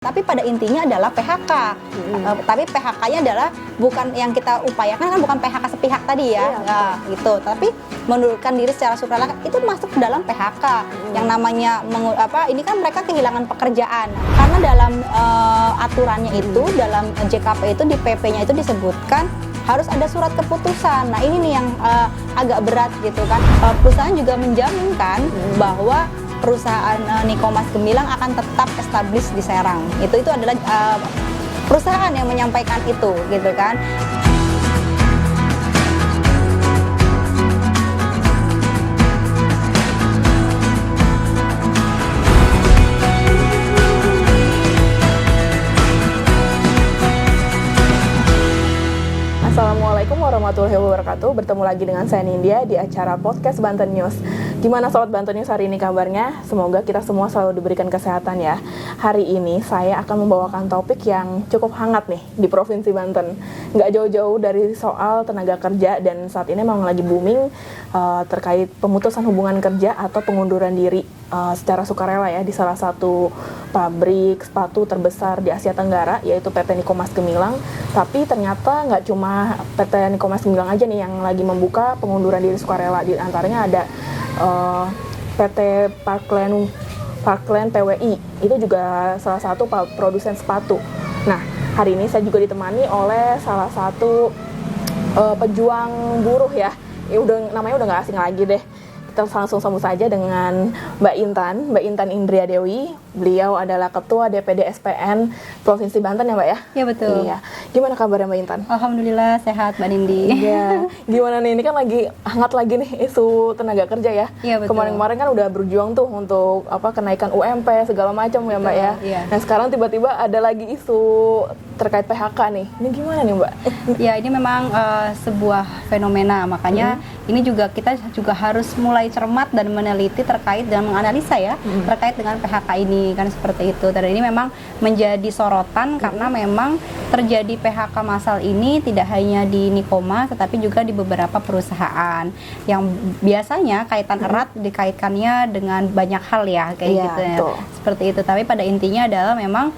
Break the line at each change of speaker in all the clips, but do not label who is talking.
Tapi pada intinya adalah PHK. Tapi PHK-nya adalah bukan yang kita upayakan, kan bukan PHK sepihak tadi ya, gitu. Tapi mengundurkan diri secara sukarela itu masuk ke dalam PHK. Yang namanya ini kan mereka kehilangan pekerjaan. Karena dalam aturannya itu, dalam JKP itu di PP-nya itu disebutkan harus ada surat keputusan. Nah ini nih yang agak berat gitu kan. Perusahaan juga menjaminkan bahwa perusahaan Nikomas Gemilang akan tetap establish di Serang. Itu adalah perusahaan yang menyampaikan itu, gitu kan.
Assalamualaikum warahmatullahi wabarakatuh. Bertemu lagi dengan saya Nindya di acara podcast Banten News. Gimana Sobat Banten News hari ini kabarnya? Semoga kita semua selalu diberikan kesehatan ya. Hari ini saya akan membawakan topik yang cukup hangat nih di Provinsi Banten. Nggak jauh-jauh dari soal tenaga kerja, dan saat ini memang lagi booming terkait pemutusan hubungan kerja atau pengunduran diri secara sukarela ya di salah satu pabrik sepatu terbesar di Asia Tenggara, yaitu PT Nikomas Gemilang. Tapi ternyata nggak cuma PT Nikomas Gemilang aja nih yang lagi membuka pengunduran diri sukarela. Di antaranya ada PT Parkland PWI, itu juga salah satu produsen sepatu. Nah, hari ini saya juga ditemani oleh salah satu pejuang buruh ya. Namanya udah nggak asing lagi deh. Kita langsung sambut saja dengan Mbak Intan Indria Dewi. Beliau adalah Ketua DPD SPN Provinsi Banten ya Mbak ya?
Iya betul.
Iya. Gimana kabarnya Mbak Intan?
Alhamdulillah sehat Mbak Nindi.
Iya. Gimana nih, ini kan lagi hangat lagi nih isu tenaga kerja ya.
Iya betul.
Kemarin-kemarin kan udah berjuang tuh untuk kenaikan UMP segala macam ya Mbak ya.
Iya.
Nah sekarang tiba-tiba ada lagi isu terkait PHK nih. Ini gimana nih Mbak?
Ya ini memang sebuah fenomena, makanya ini juga kita juga harus mulai cermat dan meneliti terkait dan menganalisa ya terkait dengan PHK ini, kan seperti itu. Dan ini memang menjadi sorotan karena memang terjadi PHK massal ini tidak hanya di Nikomas tetapi juga di beberapa perusahaan yang biasanya kaitan erat dikaitkannya dengan banyak hal ya kayak gitu ya. Seperti itu. Tapi pada intinya adalah memang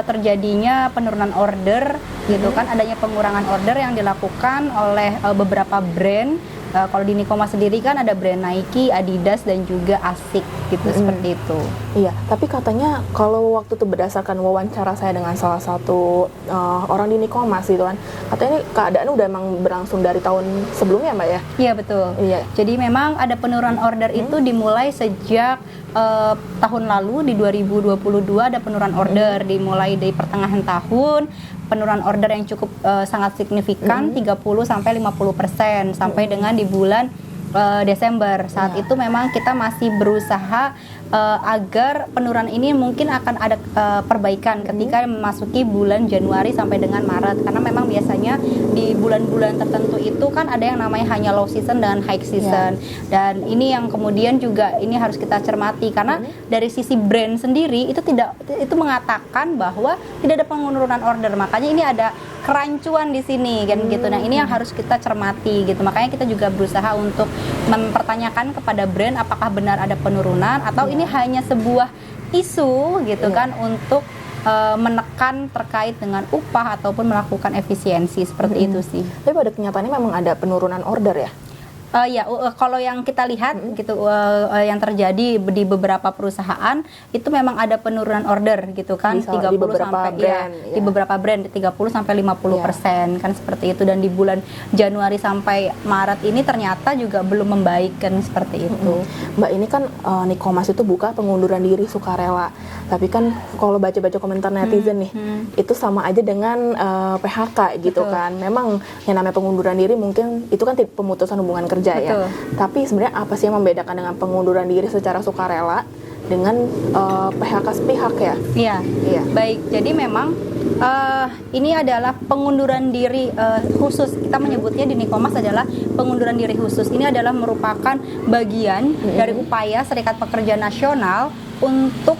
terjadinya penurunan order gitu kan, adanya pengurangan order yang dilakukan oleh beberapa brand. Kalau di Nikomas sendiri kan ada brand Nike, Adidas dan juga Asics gitu, seperti itu.
Iya, tapi katanya kalau waktu itu berdasarkan wawancara saya dengan salah satu orang di Nikomas gitu kan, katanya ini keadaan udah emang berlangsung dari tahun sebelumnya Mbak ya?
Iya betul. Iya. Jadi memang ada penurunan order itu dimulai sejak tahun lalu di 2022 ada penurunan order, dimulai dari pertengahan tahun. Penurunan order yang cukup sangat signifikan 30-50% sampai dengan di bulan Desember. Saat itu memang kita masih berusaha agar penurunan ini mungkin akan ada perbaikan ketika memasuki bulan Januari sampai dengan Maret, karena memang biasanya di bulan-bulan tertentu itu kan ada yang namanya hanya low season dan high season. Dan ini yang kemudian juga ini harus kita cermati karena dari sisi brand sendiri itu mengatakan bahwa tidak ada penurunan order, makanya ini ada kerancuan di sini kan gitu. Nah, ini yang harus kita cermati gitu. Makanya kita juga berusaha untuk mempertanyakan kepada brand apakah benar ada penurunan atau ini hanya sebuah isu gitu kan untuk menekan terkait dengan upah ataupun melakukan efisiensi seperti itu sih.
Tapi pada kenyataannya memang ada penurunan order ya?
Kalau yang kita lihat gitu yang terjadi di beberapa perusahaan itu memang ada penurunan order gitu kan, 30 sampai di beberapa brand 30 sampai 50% kan seperti itu. Dan di bulan Januari sampai Maret ini ternyata juga belum membaik kan seperti itu.
Mbak, ini kan Nikomas itu buka pengunduran diri sukarela. Tapi kan kalau baca-baca komentar netizen nih, itu sama aja dengan PHK gitu kan. Memang yang namanya pengunduran diri mungkin itu kan pemutusan hubungan kerja ya. Tapi sebenarnya apa sih yang membedakan dengan pengunduran diri secara sukarela dengan PHK sepihak ya?
Iya. Baik, jadi memang ini adalah pengunduran diri khusus. Kita menyebutnya di Nikomas adalah pengunduran diri khusus. Ini adalah merupakan bagian dari upaya Serikat Pekerja Nasional untuk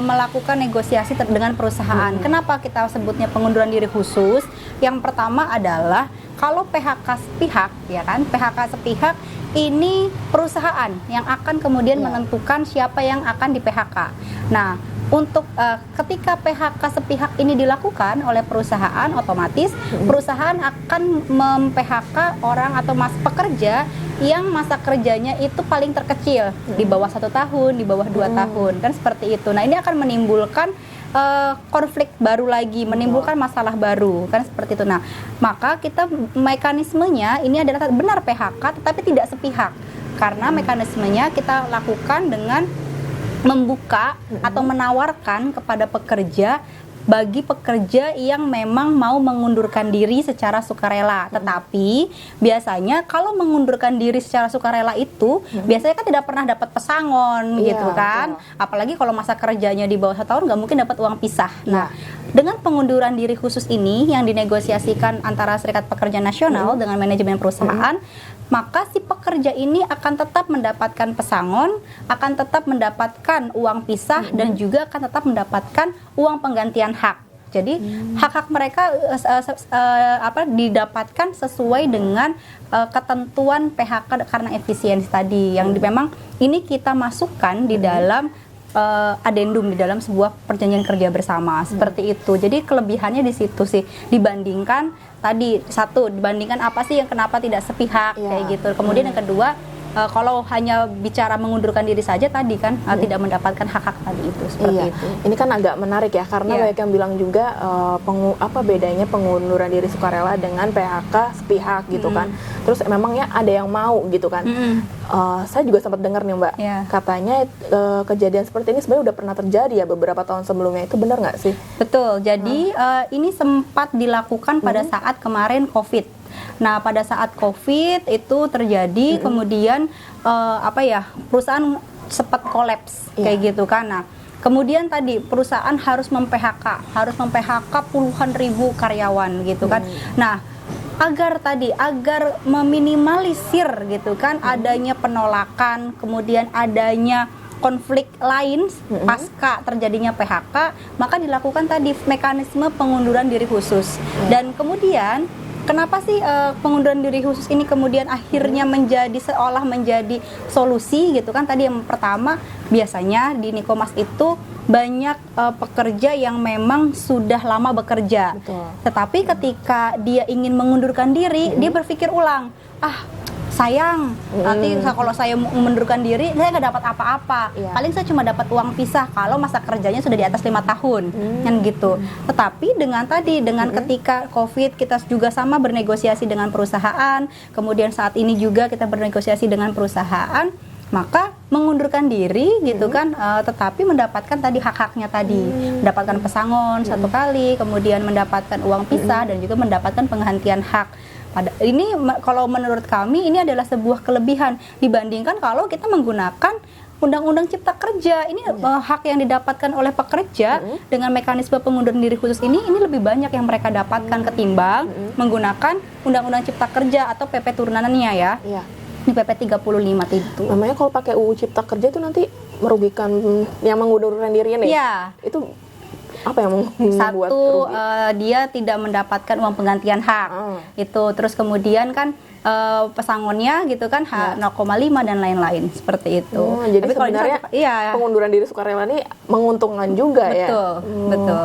melakukan negosiasi dengan perusahaan. Kenapa kita sebutnya pengunduran diri khusus? Yang pertama adalah kalau PHK sepihak, ya kan? PHK sepihak ini perusahaan yang akan kemudian menentukan siapa yang akan di PHK. Nah, untuk ketika PHK sepihak ini dilakukan oleh perusahaan, otomatis perusahaan akan mem-PHK orang atau pekerja yang masa kerjanya itu paling terkecil, di bawah 1 tahun, di bawah 2 tahun, kan seperti itu. Nah, ini akan menimbulkan konflik baru lagi, menimbulkan masalah baru, kan seperti itu. Nah, maka kita mekanismenya ini adalah benar PHK tetapi tidak sepihak, karena mekanismenya kita lakukan dengan membuka atau menawarkan kepada pekerja, bagi pekerja yang memang mau mengundurkan diri secara sukarela. Tetapi biasanya kalau mengundurkan diri secara sukarela itu biasanya kan tidak pernah dapat pesangon, gitu kan. Apalagi kalau masa kerjanya di bawah 1 tahun, nggak mungkin dapat uang pisah. Nah, dengan pengunduran diri khusus ini yang dinegosiasikan antara Serikat Pekerja Nasional dengan manajemen perusahaan, maka si pekerja ini akan tetap mendapatkan pesangon, akan tetap mendapatkan uang pisah, dan juga akan tetap mendapatkan uang penggantian hak. Jadi hak-hak mereka didapatkan sesuai dengan ketentuan PHK karena efisiensi tadi, yang memang ini kita masukkan di dalam adendum, di dalam sebuah perjanjian kerja bersama, seperti itu. Jadi kelebihannya di situ sih, dibandingkan tadi dibandingkan apa sih yang kenapa tidak sepihak kayak gitu. Kemudian yang kedua, kalau hanya bicara mengundurkan diri saja tadi kan tidak mendapatkan hak-hak tadi itu, seperti itu.
Ini kan agak menarik ya, karena banyak yang bilang juga apa bedanya pengunduran diri sukarela dengan PHK sepihak gitu kan. Terus memangnya ada yang mau gitu kan. Saya juga sempat dengar nih Mbak, katanya kejadian seperti ini sebenarnya udah pernah terjadi ya beberapa tahun sebelumnya, itu benar nggak sih?
Betul, jadi ini sempat dilakukan pada saat kemarin COVID. Nah, pada saat COVID itu terjadi, kemudian perusahaan sempat kolaps kayak gitu kan. Nah, kemudian tadi perusahaan harus mem-PHK puluhan ribu karyawan gitu kan. Nah, agar meminimalisir gitu kan adanya penolakan, kemudian adanya konflik lain pasca terjadinya PHK, maka dilakukan tadi mekanisme pengunduran diri khusus. Dan kemudian kenapa sih pengunduran diri khusus ini kemudian akhirnya seolah menjadi solusi gitu kan? Tadi yang pertama, biasanya di Nikomas itu banyak pekerja yang memang sudah lama bekerja. Tetapi ketika dia ingin mengundurkan diri, dia berpikir ulang, sayang, nanti kalau saya mengundurkan diri, saya nggak dapat apa-apa. Paling saya cuma dapat uang pisah kalau masa kerjanya sudah di atas 5 tahun, kan gitu. Tetapi dengan ketika COVID, kita juga sama bernegosiasi dengan perusahaan, kemudian saat ini juga kita bernegosiasi dengan perusahaan, maka mengundurkan diri gitu kan, tetapi mendapatkan tadi hak-haknya tadi, mendapatkan pesangon 1 kali, kemudian mendapatkan uang pisah, dan juga mendapatkan penggantian hak. Ini kalau menurut kami ini adalah sebuah kelebihan dibandingkan kalau kita menggunakan Undang-Undang Cipta Kerja. Ini hak yang didapatkan oleh pekerja dengan mekanisme pengunduran diri khusus ini lebih banyak yang mereka dapatkan ketimbang menggunakan Undang-Undang Cipta Kerja atau PP turunannya ya. Ini PP 35 itu.
Namanya kalau pakai UU Cipta Kerja itu nanti merugikan yang mengundurkan dirinya nih. Itu apa yang membuat
dia tidak mendapatkan uang penggantian hak itu, terus kemudian kan pesangonnya gitu kan 0,5 dan lain-lain seperti itu.
Jadi tapi sebenarnya pengunduran diri sukarela ini menguntungkan juga.
Betul.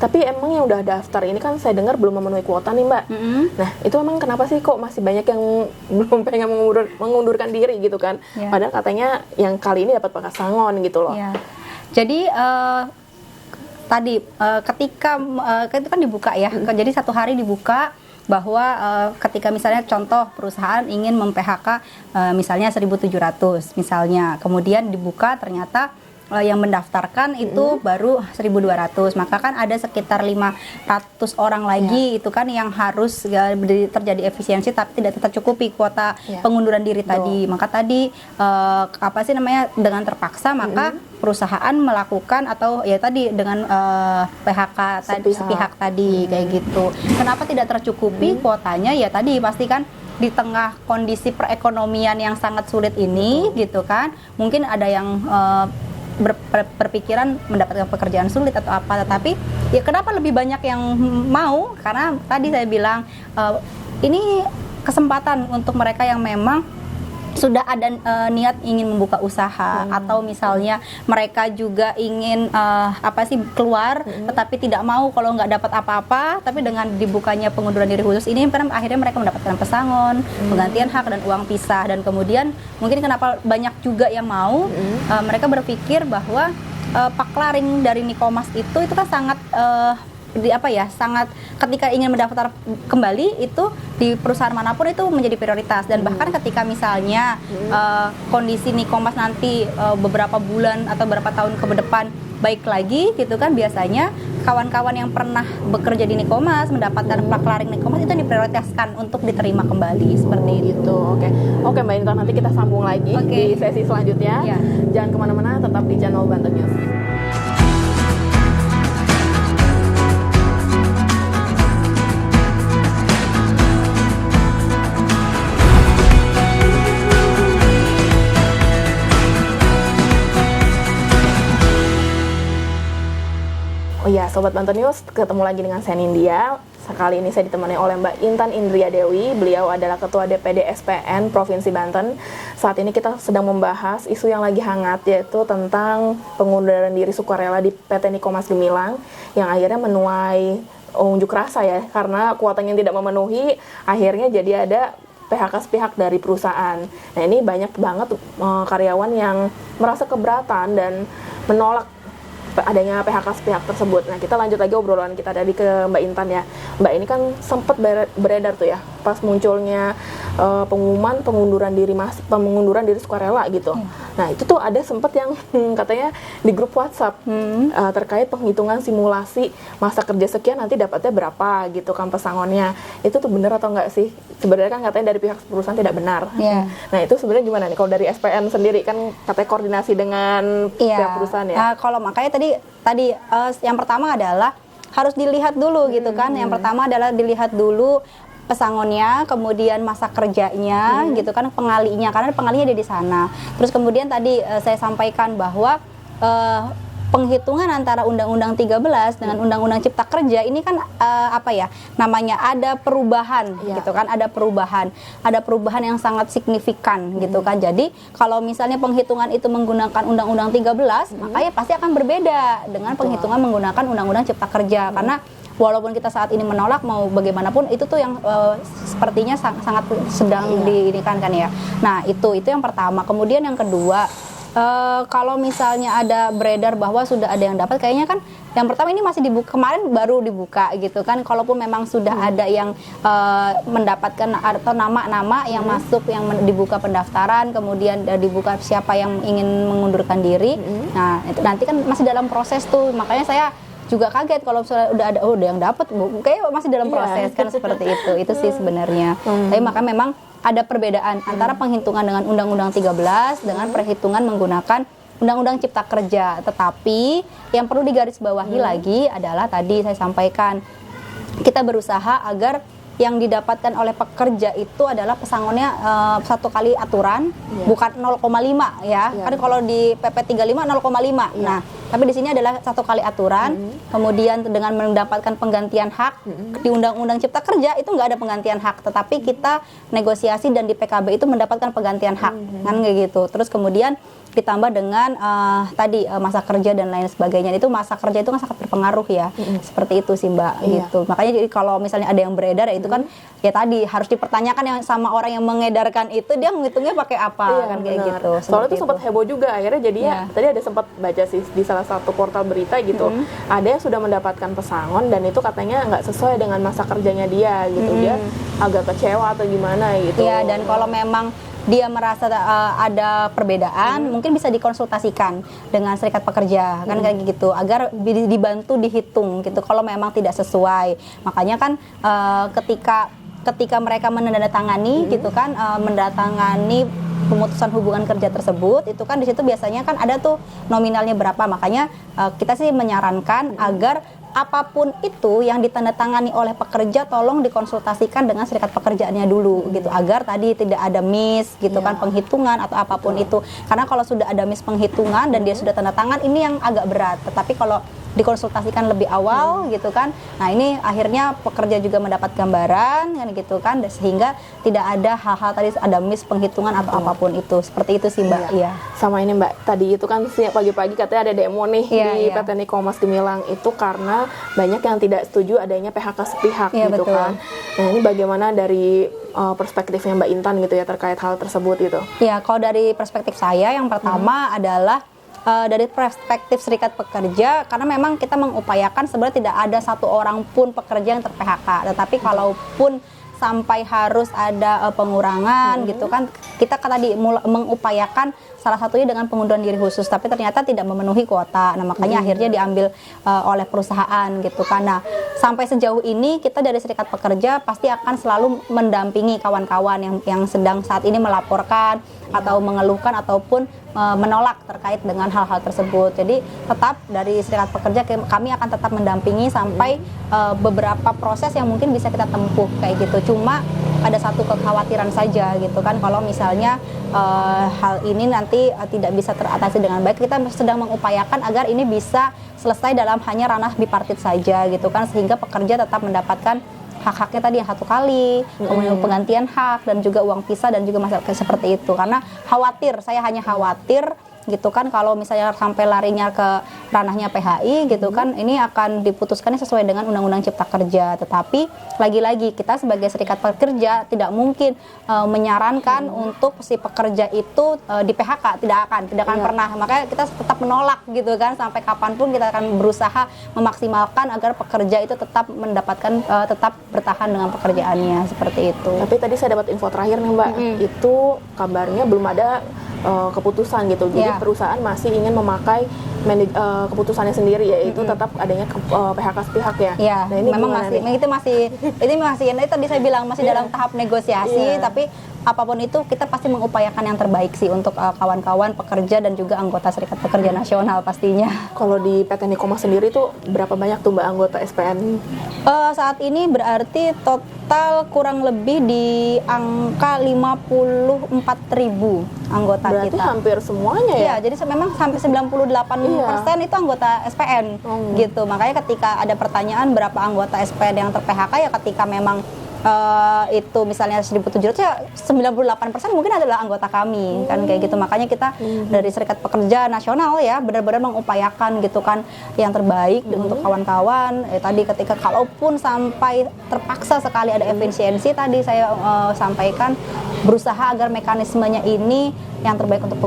Tapi emang yang udah daftar ini kan saya dengar belum memenuhi kuota nih Mbak. Nah, itu emang kenapa sih kok masih banyak yang belum pengen mengundurkan diri gitu kan? Padahal katanya yang kali ini dapat pesangon gitu loh.
Jadi tadi ketika itu kan dibuka ya, jadi 1 hari dibuka bahwa ketika misalnya contoh perusahaan ingin mem-PHK misalnya 1.700 misalnya, kemudian dibuka ternyata yang mendaftarkan itu baru 1.200, maka kan ada sekitar 500 orang lagi itu kan yang harus terjadi efisiensi tapi tidak tercukupi kuota pengunduran diri tadi. Maka tadi dengan terpaksa maka perusahaan melakukan atau ya tadi dengan PHK sepihak tadi kayak gitu. Kenapa tidak tercukupi kuotanya? Ya tadi pasti kan di tengah kondisi perekonomian yang sangat sulit ini gitu kan, mungkin ada yang berpikiran mendapatkan pekerjaan sulit atau apa, tetapi ya kenapa lebih banyak yang mau, karena tadi saya bilang ini kesempatan untuk mereka yang memang sudah ada niat ingin membuka usaha atau misalnya mereka juga ingin keluar tetapi tidak mau kalau nggak dapat apa-apa, tapi dengan dibukanya pengunduran diri khusus ini kan akhirnya mereka mendapatkan pesangon, penggantian hak dan uang pisah. Dan kemudian mungkin kenapa banyak juga yang mau, mereka berpikir bahwa paklaring dari Nikomas itu kan sangat sangat ketika ingin mendaftar kembali itu di perusahaan manapun itu menjadi prioritas. Dan bahkan ketika misalnya kondisi Nikomas nanti beberapa bulan atau beberapa tahun ke depan baik lagi gitu kan, biasanya kawan-kawan yang pernah bekerja di Nikomas mendapatkan paklaring Nikomas itu diprioritaskan untuk diterima kembali seperti itu.
Oke Mbak Intan, nanti kita sambung lagi di sesi selanjutnya. Jangan kemana-mana, tetap di channel Banten News. Oh iya, Sobat Banten News, ketemu lagi dengan saya Nindya. Kali ini saya ditemani oleh Mbak Intan Indria Dewi. Beliau adalah Ketua DPD SPN Provinsi Banten. Saat ini kita sedang membahas isu yang lagi hangat, yaitu tentang pengunduran diri sukarela di PT Nikomas Gemilang yang akhirnya menuai unjuk rasa ya, karena kuotanya yang tidak memenuhi, akhirnya jadi ada PHK sepihak dari perusahaan. Nah, ini banyak banget karyawan yang merasa keberatan dan menolak adanya PHK sepihak tersebut. Nah, kita lanjut lagi obrolan kita tadi ke Mbak Intan ya. Mbak, ini kan sempat beredar tuh ya pas munculnya pengumuman pengunduran diri sukarela gitu. Nah, itu tuh ada sempat yang katanya di grup WhatsApp terkait penghitungan simulasi masa kerja sekian nanti dapatnya berapa gitu kan pesangonnya. Itu tuh benar atau enggak sih? Sebenarnya kan katanya dari pihak perusahaan tidak benar. Nah, itu sebenarnya gimana nih kalau dari SPN sendiri, kan katanya koordinasi dengan pihak perusahaan ya?
Kalau makanya tadi yang pertama adalah harus dilihat dulu gitu kan. Yang pertama adalah dilihat dulu pesangonnya, kemudian masa kerjanya gitu kan, pengalinya, karena pengalinya ada di sana. Terus kemudian tadi saya sampaikan bahwa penghitungan antara Undang-Undang 13 dengan Undang-Undang Cipta Kerja ini kan namanya ada perubahan gitu kan, ada perubahan yang sangat signifikan gitu kan. Jadi kalau misalnya penghitungan itu menggunakan Undang-Undang 13, makanya pasti akan berbeda dengan penghitungan menggunakan Undang-Undang Cipta Kerja. Karena walaupun kita saat ini menolak, mau bagaimanapun itu tuh yang sepertinya sangat sedang diinikan kan ya. Nah, itu yang pertama. Kemudian yang kedua, kalau misalnya ada beredar bahwa sudah ada yang dapat, kayaknya kan yang pertama ini masih dibuka, kemarin baru dibuka gitu kan. Kalaupun memang sudah ada yang mendapatkan atau nama-nama yang masuk, yang dibuka pendaftaran, kemudian dibuka siapa yang ingin mengundurkan diri. Nah, itu nanti kan masih dalam proses tuh. Makanya saya juga kaget kalau udah ada yang dapat, kayak masih dalam proses kan seperti itu. Itu sih sebenarnya. Tapi maka memang ada perbedaan antara penghitungan dengan Undang-Undang 13 dengan perhitungan menggunakan Undang-Undang Cipta Kerja. Tetapi yang perlu digarisbawahi lagi adalah tadi saya sampaikan, kita berusaha agar yang didapatkan oleh pekerja itu adalah pesangonnya satu kali aturan, bukan 0,5 ya. Kan kalau di PP 35 0,5. Nah, tapi di sini adalah satu kali aturan. Kemudian dengan mendapatkan penggantian hak di Undang-Undang Cipta Kerja itu nggak ada penggantian hak, tetapi kita negosiasi dan di PKB itu mendapatkan penggantian hak kan kayak gitu. Terus kemudian ditambah dengan masa kerja dan lain sebagainya. Itu masa kerja itu kan sangat berpengaruh ya. Seperti itu sih Mbak gitu. Makanya jadi kalau misalnya ada yang beredar ya itu kan ya tadi harus dipertanyakan yang sama orang yang mengedarkan itu, dia menghitungnya pakai apa kan kayak gitu.
Soalnya itu sempat heboh juga akhirnya jadinya tadi ada sempat baca sih di salah satu portal berita gitu. Ada yang sudah mendapatkan pesangon dan itu katanya nggak sesuai dengan masa kerjanya dia gitu. Dia agak kecewa atau gimana gitu.
Iya, dan kalau memang dia merasa ada perbedaan, mungkin bisa dikonsultasikan dengan serikat pekerja kan kayak gitu, agar dibantu dihitung gitu kalau memang tidak sesuai. Makanya kan ketika mereka menandatangani gitu kan, mendatangani pemutusan hubungan kerja tersebut, itu kan di situ biasanya kan ada tuh nominalnya berapa. Makanya kita sih menyarankan agar apapun itu yang ditandatangani oleh pekerja tolong dikonsultasikan dengan serikat pekerjaannya dulu gitu, agar tadi tidak ada miss gitu kan penghitungan atau apapun itu. Karena kalau sudah ada miss penghitungan dan dia sudah tanda tangan, ini yang agak berat. Tetapi kalau dikonsultasikan lebih awal gitu kan. Nah ini akhirnya pekerja juga mendapat gambaran kan gitu kan, sehingga tidak ada hal-hal tadi ada miss penghitungan atau apapun itu. Seperti itu sih Mbak. Iya.
Sama ini Mbak, tadi itu kan pagi-pagi katanya ada demo nih di
Iya.
PT Nikomas Gemilang itu karena banyak yang tidak setuju adanya PHK sepihak
Iya,
gitu
betul.
kan. Nah ini bagaimana dari perspektifnya Mbak Intan gitu ya terkait hal tersebut gitu?
Ya, kalau dari perspektif saya yang pertama adalah dari perspektif serikat pekerja, karena memang kita mengupayakan sebenarnya tidak ada satu orang pun pekerja yang ter-PHK, tetapi kalaupun sampai harus ada pengurangan gitu kan, kita kan tadi mengupayakan salah satunya dengan pengunduran diri khusus, tapi ternyata tidak memenuhi kuota. Nah makanya akhirnya diambil oleh perusahaan gitu kan. Nah sampai sejauh ini kita dari serikat pekerja pasti akan selalu mendampingi kawan-kawan yang sedang saat ini melaporkan atau mengeluhkan ataupun menolak terkait dengan hal-hal tersebut. Jadi tetap dari serikat pekerja kami akan tetap mendampingi sampai beberapa proses yang mungkin bisa kita tempuh kayak gitu. Cuma ada satu kekhawatiran saja gitu kan, kalau misalnya hal ini nanti tidak bisa teratasi dengan baik, kita sedang mengupayakan agar ini bisa selesai dalam hanya ranah bipartit saja gitu kan, sehingga pekerja tetap mendapatkan hak-haknya tadi yang satu kali, kemudian penggantian hak dan juga uang pisah dan juga masalah seperti itu. Karena saya hanya khawatir gitu kan kalau misalnya sampai larinya ke ranahnya PHI gitu kan, ini akan diputuskannya sesuai dengan Undang-Undang Cipta Kerja. Tetapi lagi-lagi kita sebagai serikat pekerja tidak mungkin menyarankan untuk si pekerja itu di PHK, tidak akan pernah. Makanya kita tetap menolak gitu kan, sampai kapanpun kita akan berusaha memaksimalkan agar pekerja itu tetap mendapatkan tetap bertahan dengan pekerjaannya seperti itu.
Tapi tadi saya dapat info terakhir nih Mbak, itu kabarnya belum ada keputusan gitu. Jadi perusahaan masih ingin memakai keputusannya sendiri, yaitu tetap adanya PHK sepihak ya.
Iya,
nah, ini
memang masih ini tadi saya bilang masih dalam tahap negosiasi, tapi apapun itu kita pasti mengupayakan yang terbaik sih untuk kawan-kawan pekerja dan juga anggota Serikat Pekerja Nasional pastinya.
Kalau di PT Nikomas sendiri tuh berapa banyak tuh Mbak anggota SPN?
Saat ini berarti total kurang lebih di angka 54.000 anggota
berarti
kita.
Hampir semuanya ya?
Iya, jadi memang sampai 98% itu anggota SPN gitu. Makanya ketika ada pertanyaan berapa anggota SPN yang ter-PHK, ya ketika memang itu misalnya 1.700 ya 98% mungkin adalah anggota kami kan kayak gitu. Makanya kita dari Serikat Pekerja Nasional ya benar-benar mengupayakan gitu kan yang terbaik untuk kawan-kawan. Tadi ketika kalaupun sampai terpaksa sekali ada efisiensi, tadi saya sampaikan berusaha agar mekanismenya ini yang terbaik untuk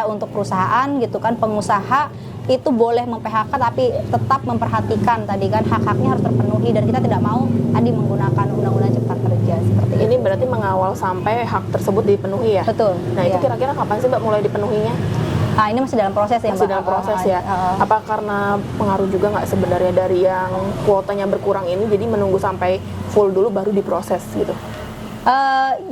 untuk perusahaan gitu kan. Pengusaha itu boleh mem-PHK tapi tetap memperhatikan tadi kan hak-haknya harus terpenuhi, dan kita tidak mau tadi menggunakan Undang-Undang Cipta Kerja seperti
ini
itu.
berarti mengawal sampai hak tersebut dipenuhi ya?
Betul.
Nah itu kira-kira kapan sih Mbak mulai dipenuhinya?
Nah ini masih dalam proses ya Mbak.
Masih dalam proses ya. Apa karena pengaruh juga nggak sebenarnya dari yang kuotanya berkurang ini, jadi menunggu sampai full dulu baru diproses gitu?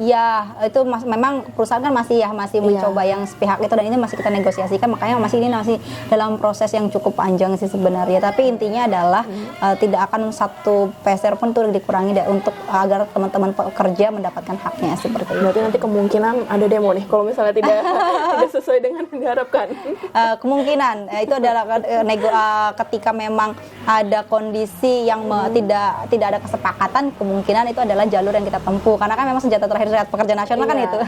Ya itu memang perusahaan kan masih mencoba yang sepihak itu, dan ini masih kita negosiasikan, makanya ini masih dalam proses yang cukup panjang sih sebenarnya. Tapi intinya adalah tidak akan satu peser pun tuh dikurangi untuk agar teman-teman pekerja mendapatkan haknya seperti itu.
Berarti nanti kemungkinan ada demo nih kalau misalnya tidak sesuai dengan yang diharapkan.
Kemungkinan itu adalah ketika memang ada kondisi yang tidak ada kesepakatan, kemungkinan itu adalah jalur yang kita tempuh, karena kan memang senjata terakhir Serikat Pekerja Nasional kan itu.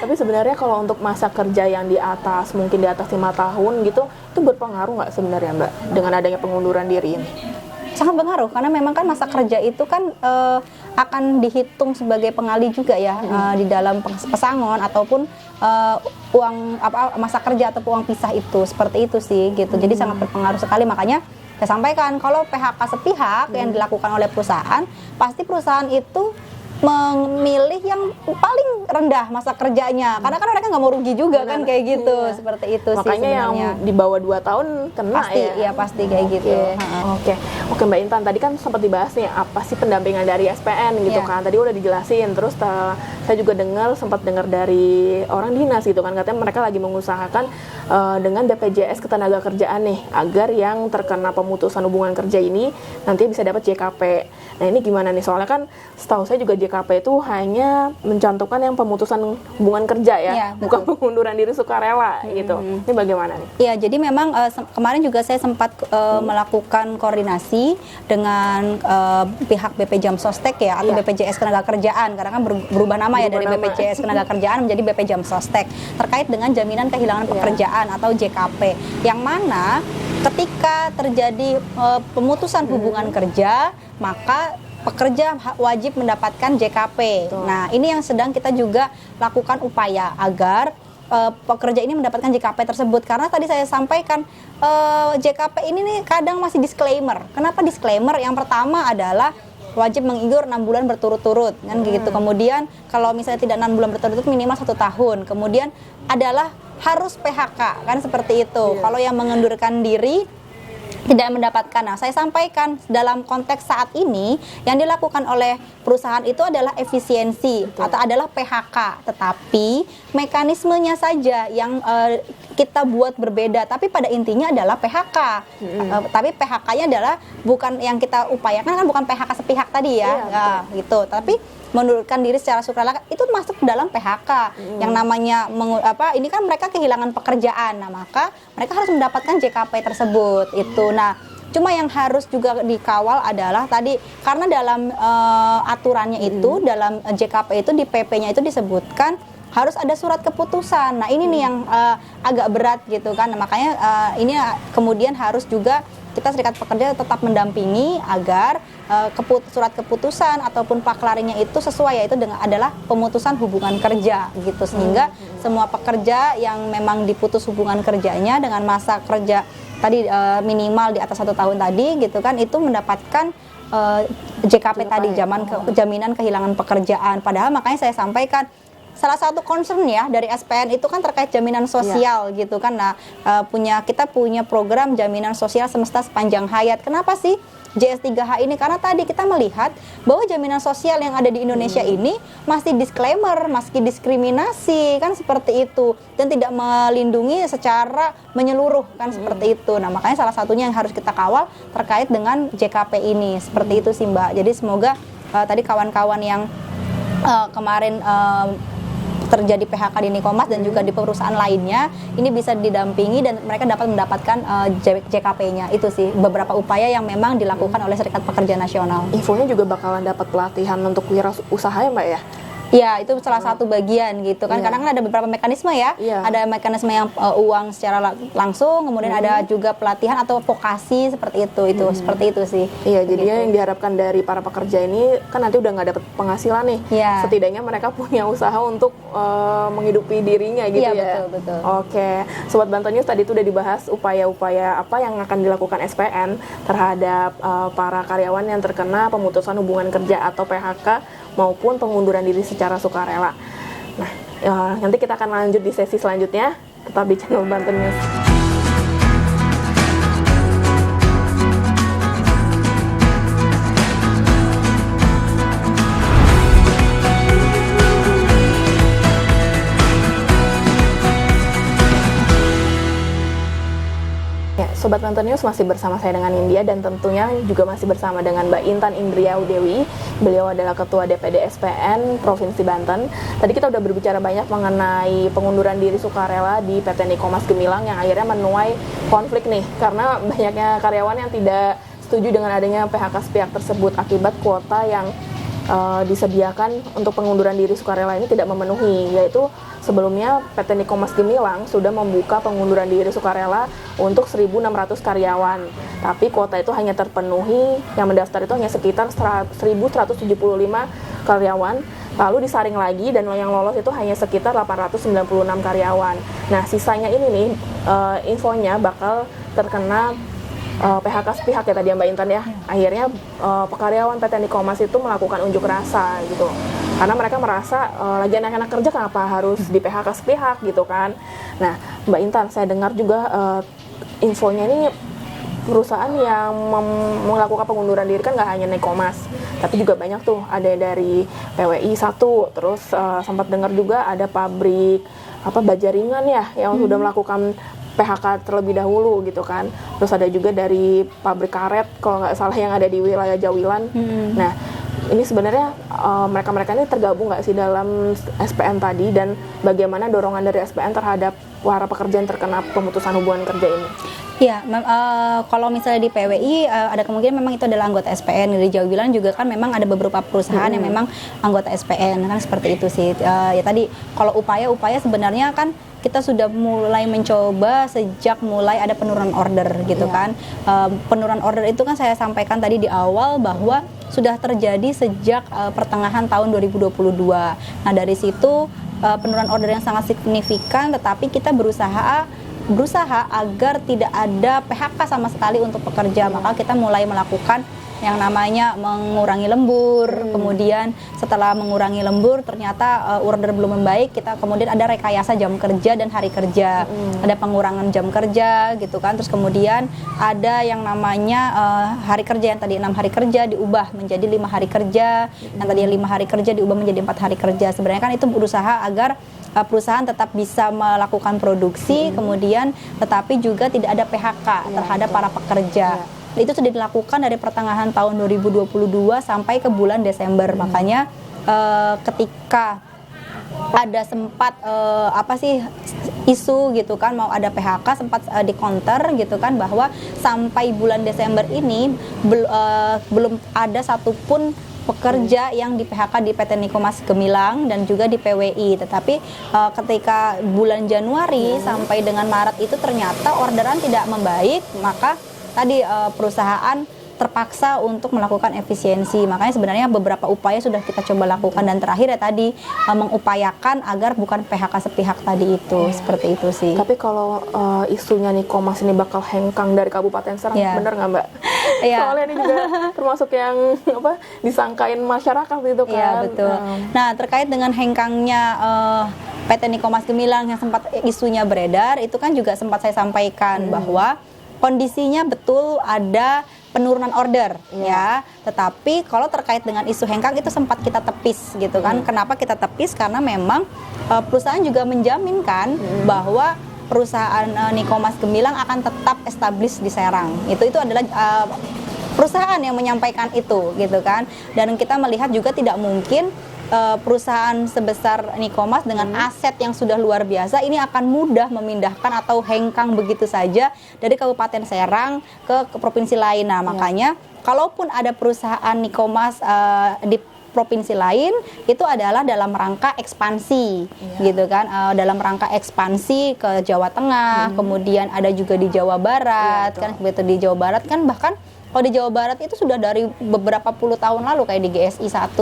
Tapi sebenarnya kalau untuk masa kerja yang di atas, mungkin di atas 5 tahun gitu, itu berpengaruh nggak sebenarnya Mbak dengan adanya pengunduran diri ini?
Sangat berpengaruh, karena memang kan masa kerja itu kan akan dihitung sebagai pengali juga ya di dalam pesangon ataupun uang masa kerja atau uang pisah itu, seperti itu sih gitu. Jadi sangat berpengaruh sekali. Makanya saya sampaikan kalau PHK sepihak yang dilakukan oleh perusahaan, pasti perusahaan itu memilih yang paling rendah masa kerjanya, karena kan mereka nggak mau rugi juga. Benar, kan kayak gitu. Seperti itu.
Makanya
sih sebenarnya.
yang di bawah 2 tahun kena
pasti, ya pasti kayak gitu.
Oke Mbak Intan, tadi kan sempat dibahas nih apa sih pendampingan dari SPN gitu kan, tadi udah dijelasin. Terus saya saya juga sempat dengar dari orang dinas gitu kan, katanya mereka lagi mengusahakan dengan BPJS Ketenagakerjaan nih, agar yang terkena pemutusan hubungan kerja ini nanti bisa dapat JKP. Nah ini gimana nih, soalnya kan setahu saya juga JKP itu hanya mencantumkan yang pemutusan hubungan kerja ya, bukan pengunduran diri sukarela gitu. Ini bagaimana nih?
Iya, jadi memang kemarin juga saya sempat melakukan koordinasi dengan pihak BP Jam Sostek ya, atau BPJS Ketenagakerjaan, karena kan berubah nama ya dari BPJS Ketenagakerjaan menjadi BP Jam Sostek, terkait dengan jaminan kehilangan pekerjaan atau JKP, yang mana ketika terjadi pemutusan hubungan kerja, maka pekerja wajib mendapatkan JKP. Nah, ini yang sedang kita juga lakukan upaya agar pekerja ini mendapatkan JKP tersebut, karena tadi saya sampaikan JKP ini nih kadang masih disclaimer. Kenapa disclaimer? Yang pertama adalah wajib menganggur 6 bulan berturut-turut kan gitu. Kemudian kalau misalnya tidak 6 bulan berturut-turut minimal 1 tahun. Kemudian adalah harus PHK kan, seperti itu. Kalau yang mengundurkan diri tidak mendapatkan. Nah, saya sampaikan dalam konteks saat ini yang dilakukan oleh perusahaan itu adalah efisiensi atau adalah PHK, tetapi mekanismenya saja yang kita buat berbeda, tapi pada intinya adalah PHK. Tapi PHK-nya adalah bukan yang kita upayakan, kan bukan PHK sepihak tadi ya, gitu. Tapi mengundurkan diri secara sukarela itu masuk dalam PHK. Yang namanya ini kan mereka kehilangan pekerjaan. Nah, maka mereka harus mendapatkan JKP tersebut itu. Nah, cuma yang harus juga dikawal adalah tadi, karena dalam aturannya itu dalam JKP itu di PP-nya itu disebutkan harus ada surat keputusan. Nah, ini nih yang agak berat gitu kan. Nah, makanya ini kemudian harus juga kita serikat pekerja tetap mendampingi agar surat keputusan ataupun paklarinya itu sesuai, yaitu adalah pemutusan hubungan kerja gitu, sehingga semua pekerja yang memang diputus hubungan kerjanya dengan masa kerja tadi minimal di atas 1 tahun tadi gitu kan, itu mendapatkan JKP tadi, jaminan kehilangan pekerjaan. Padahal makanya saya sampaikan salah satu concern ya dari SPN itu kan terkait jaminan sosial gitu kan. Nah, kita punya program jaminan sosial semesta sepanjang hayat. Kenapa sih JS3H ini? Karena tadi kita melihat bahwa jaminan sosial yang ada di Indonesia ini masih disclaimer, masih diskriminasi kan, seperti itu, dan tidak melindungi secara menyeluruh kan, seperti itu. Nah, makanya salah satunya yang harus kita kawal terkait dengan JKP ini, seperti itu sih Mbak. Jadi semoga tadi kawan-kawan yang kemarin terjadi PHK di Nikomas dan juga di perusahaan lainnya ini bisa didampingi dan mereka dapat mendapatkan JKP-nya. Itu sih beberapa upaya yang memang dilakukan oleh Serikat Pekerja Nasional.
Infonya juga bakalan dapat pelatihan untuk wirausaha ya Mbak ya?
Iya, itu salah satu bagian gitu kan. Karena kan ada beberapa mekanisme ya. Ada mekanisme yang uang secara langsung, kemudian ada juga pelatihan atau vokasi seperti itu. Seperti itu sih.
Iya, jadinya yang diharapkan dari para pekerja ini kan nanti udah nggak dapat penghasilan nih. Setidaknya mereka punya usaha untuk menghidupi dirinya gitu ya.
Betul.
Oke, Sobat Banten News, tadi itu udah dibahas upaya-upaya apa yang akan dilakukan SPN terhadap para karyawan yang terkena pemutusan hubungan kerja atau PHK maupun pengunduran diri secara sukarela. Nah, nanti kita akan lanjut di sesi selanjutnya. Tetap di channel Banten News. Sobat Banten News, masih bersama saya dengan India dan tentunya juga masih bersama dengan Mbak Intan Indriau Dewi. Beliau adalah Ketua DPD SPN Provinsi Banten. Tadi kita udah berbicara banyak mengenai pengunduran diri sukarela di PT Nikomas Gemilang yang akhirnya menuai konflik nih, karena banyaknya karyawan yang tidak setuju dengan adanya PHK sepihak tersebut akibat kuota yang disediakan untuk pengunduran diri sukarela ini tidak memenuhi, yaitu sebelumnya PT Nikomas Gemilang sudah membuka pengunduran diri sukarela untuk 1.600 karyawan, tapi kuota itu hanya terpenuhi, yang mendaftar itu hanya sekitar 1.175 karyawan, lalu disaring lagi dan yang lolos itu hanya sekitar 896 karyawan. Nah, sisanya ini nih infonya bakal terkena PHK sepihak ya tadi ya Mbak Intan ya. Akhirnya karyawan PT Nikomas itu melakukan unjuk rasa gitu, karena mereka merasa lagi anak-anak kerja kenapa harus di PHK sepihak gitu kan. Nah Mbak Intan, saya dengar juga infonya ini perusahaan yang melakukan pengunduran diri kan nggak hanya Nikomas, tapi juga banyak tuh, ada dari PWI 1, terus sempat dengar juga ada pabrik baja ringan ya yang sudah melakukan PHK terlebih dahulu gitu kan. Terus ada juga dari pabrik karet kalau nggak salah yang ada di wilayah Jawilan. Nah, ini sebenarnya mereka-mereka ini tergabung nggak sih dalam SPN tadi, dan bagaimana dorongan dari SPN terhadap para pekerja yang terkena pemutusan hubungan kerja ini?
Ya, kalau misalnya di PWI ada kemungkinan memang itu adalah anggota SPN. Di Jawilan juga kan memang ada beberapa perusahaan yang memang anggota SPN, kan seperti itu sih. Ya tadi kalau upaya sebenarnya kan kita sudah mulai mencoba sejak mulai ada penurunan order gitu kan. Penurunan order itu kan saya sampaikan tadi di awal bahwa sudah terjadi sejak pertengahan tahun 2022. Nah, dari situ penurunan order yang sangat signifikan, tetapi kita berusaha agar tidak ada PHK sama sekali untuk pekerja. Maka kita mulai melakukan yang namanya mengurangi lembur. Kemudian setelah mengurangi lembur ternyata order belum membaik, kita kemudian ada rekayasa jam kerja dan hari kerja. Ada pengurangan jam kerja gitu kan. Terus kemudian ada yang namanya hari kerja, yang tadi 6 hari kerja diubah menjadi 5 hari kerja. Yang tadi 5 hari kerja diubah menjadi 4 hari kerja. Sebenarnya kan itu berusaha agar perusahaan tetap bisa melakukan produksi, kemudian tetapi juga tidak ada PHK terhadap para pekerja. Itu sudah dilakukan dari pertengahan tahun 2022 sampai ke bulan Desember. Makanya ketika ada sempat isu gitu kan mau ada PHK, sempat di counter gitu kan bahwa sampai bulan Desember ini belum ada satupun pekerja yang di PHK di PT Nikomas Gemilang dan juga di PWI. Tetapi ketika bulan Januari sampai dengan Maret itu ternyata orderan tidak membaik, maka tadi perusahaan terpaksa untuk melakukan efisiensi. Makanya sebenarnya beberapa upaya sudah kita coba lakukan, dan terakhir ya tadi mengupayakan agar bukan PHK sepihak tadi itu. Seperti itu sih.
Tapi kalau isunya Nikomas ini bakal hengkang dari Kabupaten Serang, bener nggak Mbak? Soalnya ini juga termasuk yang disangkain masyarakat gitu kan.
Iya, betul. Nah, terkait dengan hengkangnya PT Nikomas Gemilang yang sempat isunya beredar, itu kan juga sempat saya sampaikan bahwa kondisinya betul ada penurunan order ya. Tetapi kalau terkait dengan isu hengkang itu sempat kita tepis gitu kan. Kenapa kita tepis? Karena memang perusahaan juga menjaminkan bahwa perusahaan Nikomas Gemilang akan tetap establis di Serang. Itu adalah perusahaan yang menyampaikan itu gitu kan. Dan kita melihat juga tidak mungkin perusahaan sebesar Nikomas dengan aset yang sudah luar biasa ini akan mudah memindahkan atau hengkang begitu saja dari Kabupaten Serang ke provinsi lain. Nah, makanya kalaupun ada perusahaan Nikomas di provinsi lain, itu adalah dalam rangka ekspansi gitu kan, dalam rangka ekspansi ke Jawa Tengah, kemudian ada juga di Jawa Barat kan, begitu. Di Jawa Barat kan bahkan kalau di Jawa Barat itu sudah dari beberapa puluh tahun lalu, kayak di GSI 1,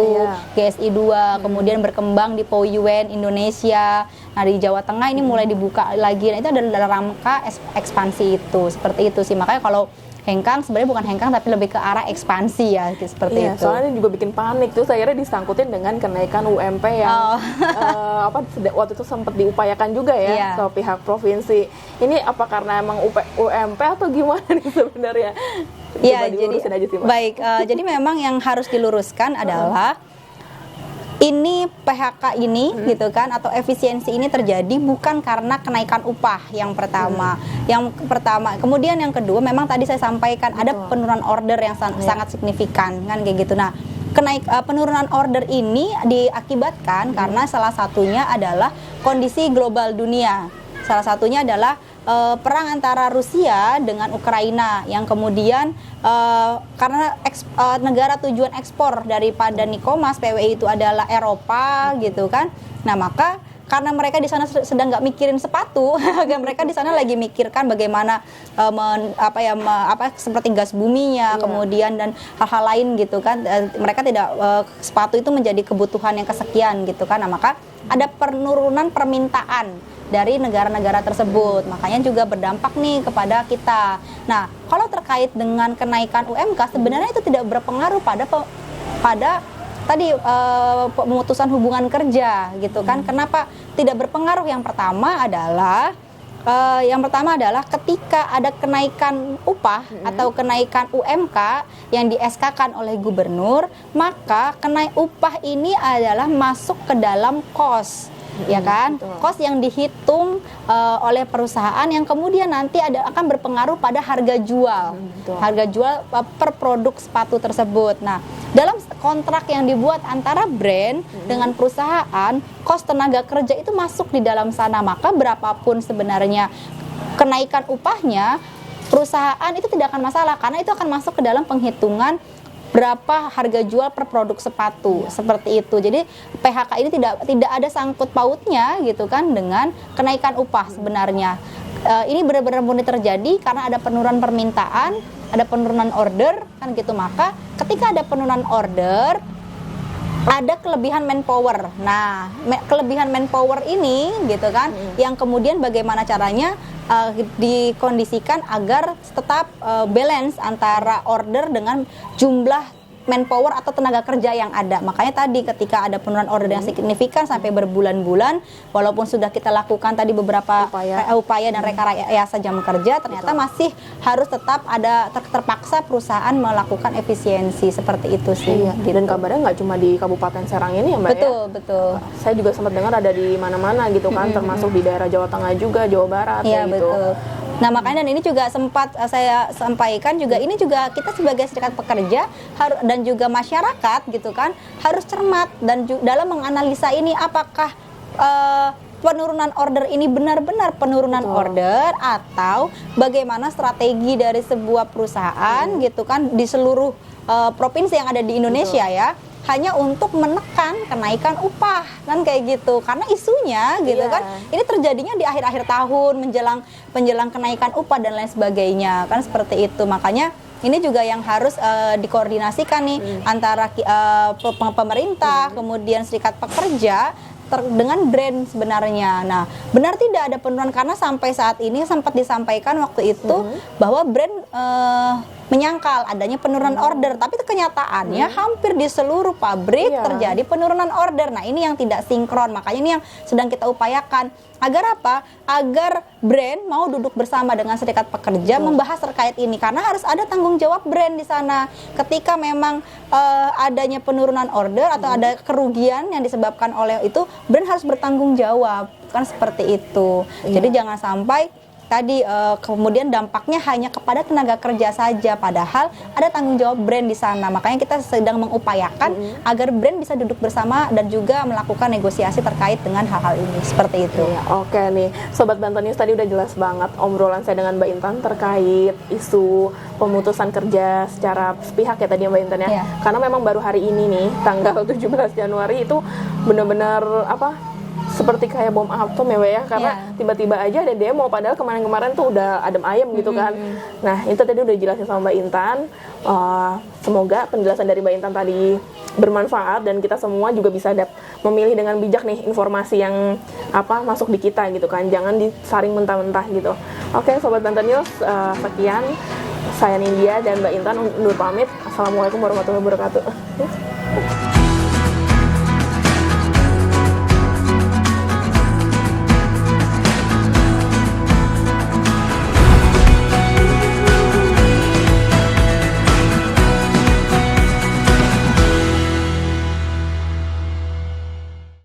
GSI 2, kemudian berkembang di POYUN Indonesia. Nah, di Jawa Tengah ini mulai dibuka lagi. Nah, itu adalah dalam rangka ekspansi itu. Seperti itu sih. Makanya kalau hengkang sebenarnya bukan hengkang tapi lebih ke arah ekspansi ya, seperti itu. Soalnya
ini juga bikin panik tuh, akhirnya disangkutin dengan kenaikan UMP yang waktu itu sempat diupayakan juga ya ke pihak provinsi. Ini apa karena emang UMP atau gimana nih sebenarnya?
Iya, jadi memang yang harus diluruskan adalah ini PHK ini gitu kan, atau efisiensi ini terjadi bukan karena kenaikan upah yang pertama. Yang pertama, kemudian yang kedua memang tadi saya sampaikan ada penurunan order yang sangat signifikan kan kayak gitu. Nah, penurunan order ini diakibatkan karena salah satunya adalah kondisi global dunia. Salah satunya adalah perang antara Rusia dengan Ukraina yang kemudian karena negara tujuan ekspor daripada Nikomas PWI itu adalah Eropa gitu kan. Nah, maka karena mereka di sana sedang nggak mikirin sepatu, mereka di sana lagi mikirkan bagaimana seperti gas buminya, kemudian dan hal-hal lain gitu kan. Mereka tidak sepatu itu menjadi kebutuhan yang kesekian gitu kan. Nah, maka ada penurunan permintaan dari negara-negara tersebut, makanya juga berdampak nih kepada kita. Nah, kalau terkait dengan kenaikan UMK sebenarnya itu tidak berpengaruh pada tadi pemutusan hubungan kerja gitu kan. Kenapa tidak berpengaruh? Yang pertama adalah Yang pertama adalah ketika ada kenaikan upah atau kenaikan UMK yang di-SK-kan oleh gubernur, maka upah ini adalah masuk ke dalam kos. Ya kan,
betul.
kos yang dihitung oleh perusahaan yang kemudian nanti akan berpengaruh pada harga jual, harga jual per produk sepatu tersebut. Nah, dalam kontrak yang dibuat antara brand dengan perusahaan, kos tenaga kerja itu masuk di dalam sana. Maka berapapun sebenarnya kenaikan upahnya, perusahaan itu tidak akan masalah karena itu akan masuk ke dalam penghitungan berapa harga jual per produk sepatu, seperti itu. Jadi PHK ini tidak ada sangkut pautnya gitu kan dengan kenaikan upah sebenarnya. Ini benar-benar murni terjadi karena ada penurunan permintaan, ada penurunan order kan gitu. Maka ketika ada penurunan order, ada kelebihan manpower. Nah, kelebihan manpower ini gitu kan, yang kemudian bagaimana caranya dikondisikan agar tetap balance antara order dengan jumlah manpower atau tenaga kerja yang ada. Makanya tadi ketika ada penurunan order yang signifikan sampai berbulan-bulan, walaupun sudah kita lakukan tadi beberapa upaya dan rekayasa jam kerja, ternyata masih harus tetap ada terpaksa perusahaan melakukan efisiensi seperti itu sih.
Iya. Gitu. Dan kabarnya nggak cuma di Kabupaten Serang ini ya Mbak
Betul.
Saya juga sempat dengar ada di mana-mana gitu kan, termasuk di daerah Jawa Tengah juga, Jawa Barat
Iya,
gitu.
betul. Nah, makanya dan ini juga sempat saya sampaikan juga, ini juga kita sebagai serikat pekerja dan juga masyarakat gitu kan harus cermat dan dalam menganalisa ini apakah penurunan order ini benar-benar penurunan order atau bagaimana strategi dari sebuah perusahaan gitu kan di seluruh provinsi yang ada di Indonesia ya, hanya untuk menekan kenaikan upah kan kayak gitu, karena isunya gitu kan ini terjadinya di akhir-akhir tahun menjelang kenaikan upah dan lain sebagainya kan seperti itu. Makanya ini juga yang harus dikoordinasikan nih antara pemerintah kemudian serikat pekerja dengan brand sebenarnya. Nah, benar tidak ada penurunan karena sampai saat ini sempat disampaikan waktu itu bahwa brand menyangkal adanya penurunan order, tapi kenyataannya hampir di seluruh pabrik terjadi penurunan order. Nah, ini yang tidak sinkron, makanya ini yang sedang kita upayakan. Agar apa? Agar brand mau duduk bersama dengan serikat pekerja membahas terkait ini, karena harus ada tanggung jawab brand di sana. Ketika memang adanya penurunan order atau ada kerugian yang disebabkan oleh itu, brand harus bertanggung jawab, kan seperti itu. Jadi jangan sampai tadi kemudian dampaknya hanya kepada tenaga kerja saja, padahal ada tanggung jawab brand di sana. Makanya kita sedang mengupayakan agar brand bisa duduk bersama dan juga melakukan negosiasi terkait dengan hal-hal ini, seperti itu.
Oke nih, Sobat Banten News, tadi udah jelas banget obrolan saya dengan Mbak Intan terkait isu pemutusan kerja secara sepihak ya tadi Mbak Intan ya. Karena memang baru hari ini nih, tanggal 17 Januari itu benar-benar seperti kayak bom atom ya Mbak ya, karena tiba-tiba aja ada demo padahal kemarin-kemarin tuh udah adem ayem gitu kan. Nah, itu tadi udah jelasin sama Mbak Intan. Semoga penjelasan dari Mbak Intan tadi bermanfaat dan kita semua juga bisa memilih dengan bijak nih informasi yang masuk di kita gitu kan, jangan disaring mentah-mentah gitu. Oke, Sobat Banten News, sekian saya Nindya dan Mbak Intan undur pamit. Assalamualaikum warahmatullahi wabarakatuh.